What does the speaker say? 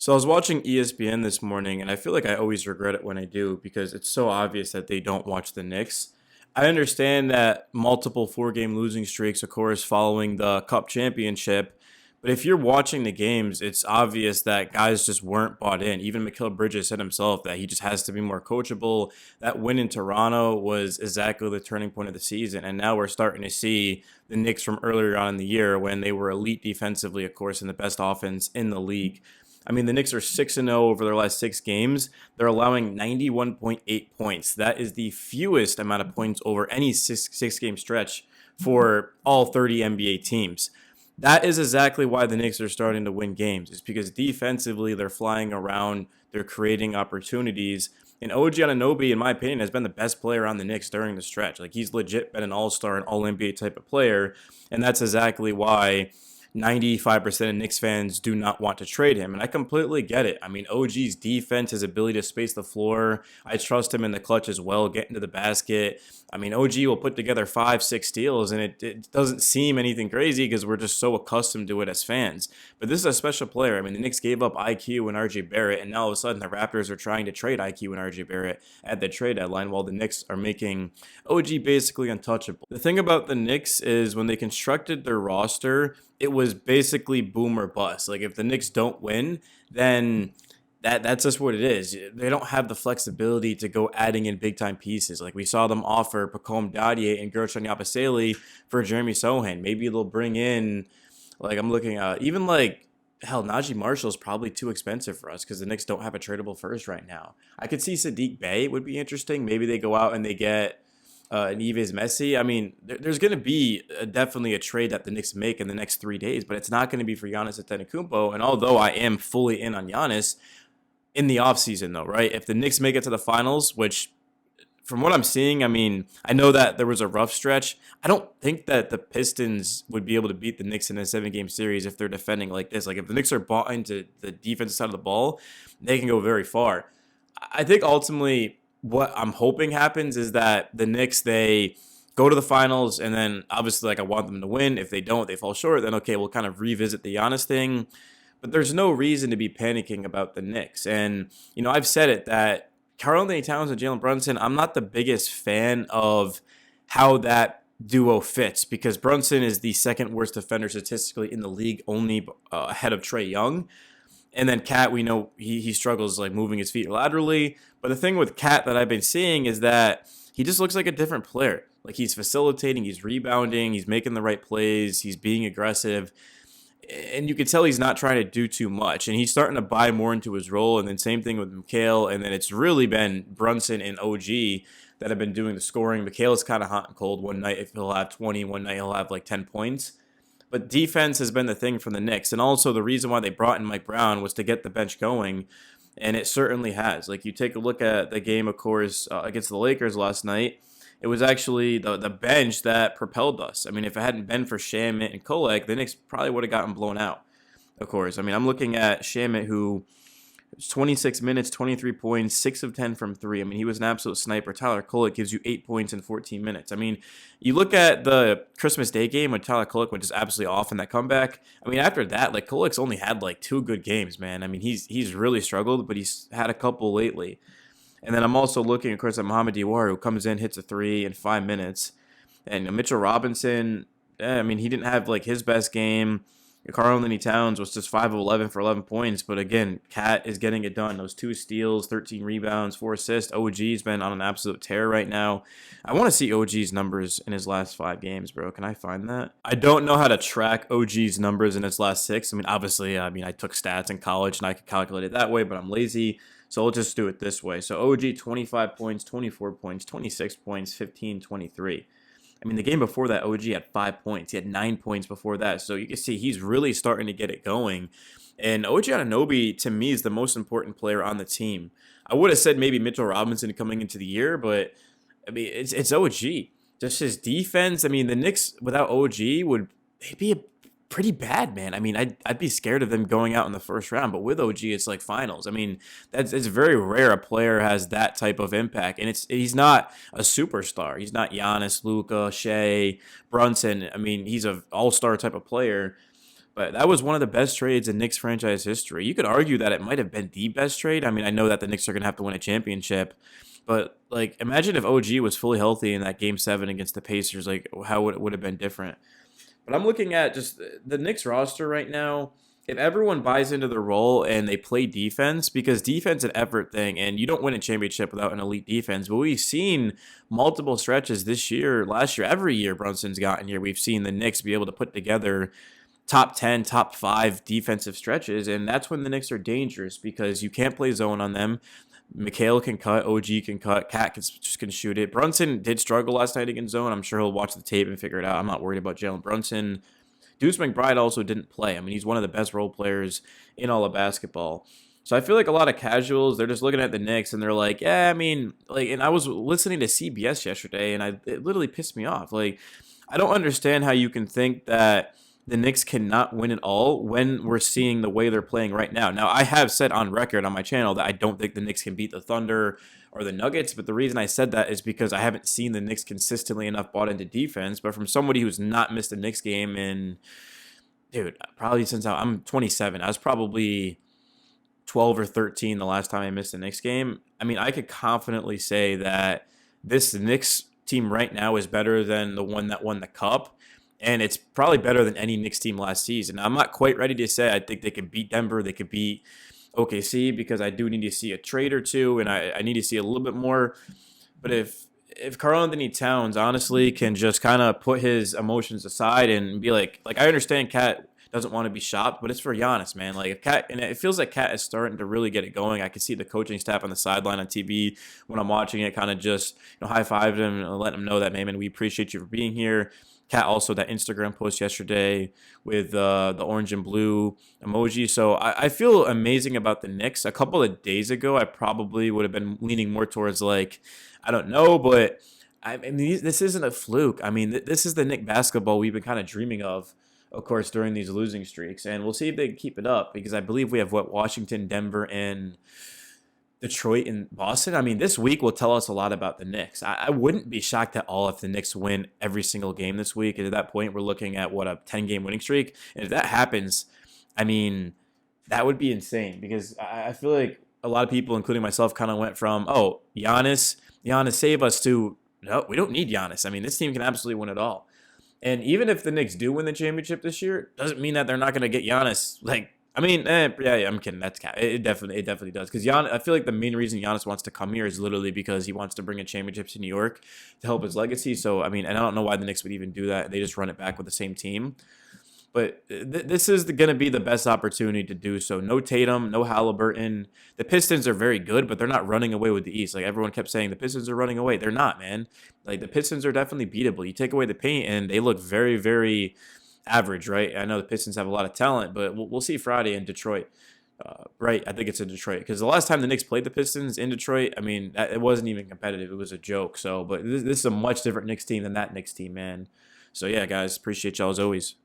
So I was watching ESPN this morning, and I feel like I always regret it when I do because it's so obvious that they don't watch the Knicks. I understand that multiple four-game losing streaks, of course, following the Cup championship, but if you're watching the games, it's obvious that guys just weren't bought in. Even Mikal Bridges said himself that he just has to be more coachable. That win in Toronto was exactly the turning point of the season, and now we're starting to see the Knicks from earlier on in the year when they were elite defensively, of course, and the best offense in the league. I mean, the Knicks are 6-0 over their last six games. They're allowing 91.8 points. That is the fewest amount of points over any six game stretch for all 30 NBA teams. That is exactly why the Knicks are starting to win games. It's because defensively they're flying around, they're creating opportunities. And OG Anunoby, in my opinion, has been the best player on the Knicks during the stretch. Like he's legit been an all-star, an all-NBA type of player. And that's exactly why 95% of Knicks fans do not want to trade him. And I completely get it. I mean, OG's defense, his ability to space the floor, I trust him in the clutch as well, getting to the basket. I mean, OG will put together 5, 6 steals, and it doesn't seem anything crazy because we're just so accustomed to it as fans. But this is a special player. I mean, the Knicks gave up IQ and RJ Barrett, and now all of a sudden the Raptors are trying to trade IQ and RJ Barrett at the trade deadline while the Knicks are making OG basically untouchable. The thing about the Knicks is when they constructed their roster, it was basically boom or bust. Like if the Knicks don't win, then that's just what it is. They don't have the flexibility to go adding in big time pieces. Like we saw them offer Pacome Dadier and Gershon Yabusele for Jeremy Sohan. Maybe they'll bring in, like I'm looking at even like hell, Najee Marshall is probably too expensive for us because the Knicks don't have a tradable first right now. I could see Sadiq Bey would be interesting. Maybe they go out and they get Neves Messi. I mean, there's going to be definitely a trade that the Knicks make in the next 3 days, but it's not going to be for Giannis Antetokounmpo. And although I am fully in on Giannis in the offseason, though, right? If the Knicks make it to the finals, which from what I'm seeing, I mean, I know that there was a rough stretch. I don't think that the Pistons would be able to beat the Knicks in a 7 game series if they're defending like this. Like if the Knicks are bought into the defensive side of the ball, they can go very far. I think ultimately what I'm hoping happens is that the Knicks they go to the finals and then obviously like I want them to win. If they don't, they fall short, then okay, we'll kind of revisit the Giannis thing. But there's no reason to be panicking about the Knicks. And, I've said it that Karl Anthony Towns and Jalen Brunson, I'm not the biggest fan of how that duo fits because Brunson is the second worst defender statistically in the league, only ahead of Trae Young. And then Cat, we know he struggles like moving his feet laterally. But the thing with Cat that I've been seeing is that he just looks like a different player. Like he's facilitating, he's rebounding, he's making the right plays, he's being aggressive. And you can tell he's not trying to do too much. And he's starting to buy more into his role. And then same thing with Mikhail. And then it's really been Brunson and OG that have been doing the scoring. Mikhail's kind of hot and cold. One night if he'll have 20, one night he'll have like 10 points. But defense has been the thing from the Knicks. And also the reason why they brought in Mike Brown was to get the bench going. And it certainly has. Like you take a look at the game, of course, against the Lakers last night. It was actually the bench that propelled us. I mean, if it hadn't been for Shamit and Kolek, the Knicks probably would have gotten blown out, of course. I mean, I'm looking at Shamit, who 26 minutes, 23 points, 6 of 10 from 3. I mean, he was an absolute sniper. Tyler Kolek gives you 8 points in 14 minutes. I mean, you look at the Christmas Day game when Tyler Kolek went just absolutely off in that comeback. I mean, after that, like Kolek's only had like 2 good games, man. I mean, he's really struggled, but he's had a couple lately. And then I'm also looking, of course, at Mohamed Diawara, who comes in, hits a 3 in 5 minutes. And Mitchell Robinson, I mean, he didn't have like his best game. Karl Anthony Towns was just 5 of 11 for 11 points. But again, Cat is getting it done. Those 2 steals, 13 rebounds, 4 assists. OG's been on an absolute tear right now. I want to see OG's numbers in his last 5 games, bro. Can I find that? I don't know how to track OG's numbers in his last 6. I mean, obviously, I took stats in college and I could calculate it that way, but I'm lazy. So we'll just do it this way. So OG, 25 points, 24 points, 26 points, 15, 23. I mean, the game before that, OG had 5 points. He had 9 points before that. So you can see he's really starting to get it going. And OG Anunoby, to me, is the most important player on the team. I would have said maybe Mitchell Robinson coming into the year, but I mean, it's OG. Just his defense. I mean, the Knicks without OG would they'd be a pretty bad, man. I mean, I'd be scared of them going out in the first round, but with OG, it's like finals. I mean, it's very rare a player has that type of impact, and he's not a superstar. He's not Giannis, Luka, Shea, Brunson. I mean, he's an all-star type of player. But that was one of the best trades in Knicks franchise history. You could argue that it might have been the best trade. I mean, I know that the Knicks are going to have to win a championship, but like, imagine if OG was fully healthy in that Game 7 against the Pacers. Like, how would have been different? But I'm looking at just the Knicks roster right now. If everyone buys into the role and they play defense, because defense is an effort thing, and you don't win a championship without an elite defense. But we've seen multiple stretches this year, last year, every year Brunson's gotten here. We've seen the Knicks be able to put together top 10, top 5 defensive stretches, and that's when the Knicks are dangerous because you can't play zone on them. Mikhail can cut, OG can cut, Cat can shoot it. Brunson did struggle last night against zone. I'm sure he'll watch the tape and figure it out. I'm not worried about Jalen Brunson. Deuce McBride also didn't play. I mean, he's one of the best role players in all of basketball. So I feel like a lot of casuals, they're just looking at the Knicks and they're like, yeah, I mean, like, and I was listening to CBS yesterday and it literally pissed me off. Like, I don't understand how you can think that the Knicks cannot win it all when we're seeing the way they're playing right now. Now, I have said on record on my channel that I don't think the Knicks can beat the Thunder or the Nuggets, but the reason I said that is because I haven't seen the Knicks consistently enough bought into defense. But from somebody who's not missed a Knicks game in, dude, probably since I'm 27, I was probably 12 or 13 the last time I missed a Knicks game. I mean, I could confidently say that this Knicks team right now is better than the one that won the Cup. And it's probably better than any Knicks team last season. I'm not quite ready to say I think they could beat Denver. They could beat OKC because I do need to see a trade or two, and I need to see a little bit more. But if Karl Anthony Towns honestly can just kind of put his emotions aside and be like I understand Cat doesn't want to be shopped, but it's for Giannis, man. Like if Cat, and it feels like Cat is starting to really get it going. I can see the coaching staff on the sideline on TV when I'm watching it, kind of just high five him and let him know that, man, we appreciate you for being here. Cat also that Instagram post yesterday with the orange and blue emoji. So I feel amazing about the Knicks. A couple of days ago, I probably would have been leaning more towards like, I don't know, but I mean, this isn't a fluke. I mean, this is the Knick basketball we've been kind of dreaming of course, during these losing streaks. And we'll see if they can keep it up because I believe we have Washington, Denver, and Detroit and Boston. I mean, this week will tell us a lot about the Knicks. I wouldn't be shocked at all if the Knicks win every single game this week. And at that point, we're looking at a 10-game winning streak. And if that happens, I mean, that would be insane because I feel like a lot of people, including myself, kind of went from, oh, Giannis, save us to, no, we don't need Giannis. I mean, this team can absolutely win it all. And even if the Knicks do win the championship this year, doesn't mean that they're not going to get Giannis. Like, I mean, yeah, I'm kidding. That's cap. It definitely does. Because I feel like the main reason Giannis wants to come here is literally because he wants to bring a championship to New York to help his legacy. So, I mean, and I don't know why the Knicks would even do that. They just run it back with the same team. But this is going to be the best opportunity to do so. No Tatum, no Halliburton. The Pistons are very good, but they're not running away with the East. Like everyone kept saying, the Pistons are running away. They're not, man. Like the Pistons are definitely beatable. You take away the paint, and they look very, very average, right? I know the Pistons have a lot of talent, but we'll see Friday in Detroit. Right, I think it's in Detroit because the last time the Knicks played the Pistons in Detroit, I mean, it wasn't even competitive. It was a joke. So, but this is a much different Knicks team than that Knicks team, man. So, yeah, guys, appreciate y'all as always.